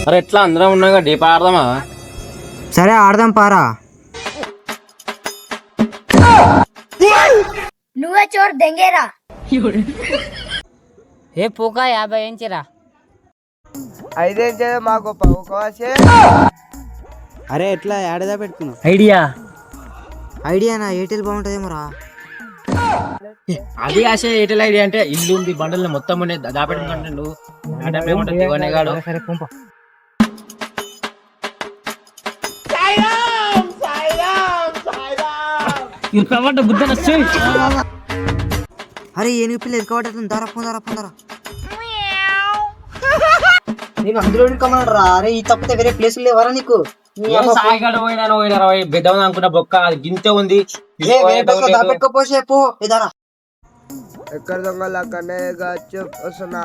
మరి ఎట్లా అందరం ఉన్నాగా డీప్ ఆడదామా? సరే ఆడదాం పారా. నువ్వే చోర్ దెంగేరా. ఏ పోకా 50 ఎంచిరా. 5 ఎంచే మాకు పౌకాసే. అరే ఎట్లా ఏడదా పెట్టుకున్నావు? ఐడియానా ఎయిర్టెల్ బాగుంటుందేమో రా. అది ఆశ ఎయిర్టెల్ ఐడియా అంటే ఇల్లు ఉంది బండలు మొత్తం ఉన్నాయి దాపెట్టుకుంటే నువ్వు సరే పంప. అరే ఏనుగు పిల్ల ఎదుకోవటం దారా పొందరా. నేను అందులో కమన్నాడు రా. అరే ఈ తప్పితే వేరే ప్లేస్ లేవరా నీకు? సాయిగాడు పోయినా బెద్దం అనుకున్న బొక్క అది గింతే ఉంది. దాపెట్టుకోపోసే పో ఇదారా. ఎక్కడ దొంగలు అక్కడనే వస్తున్నా.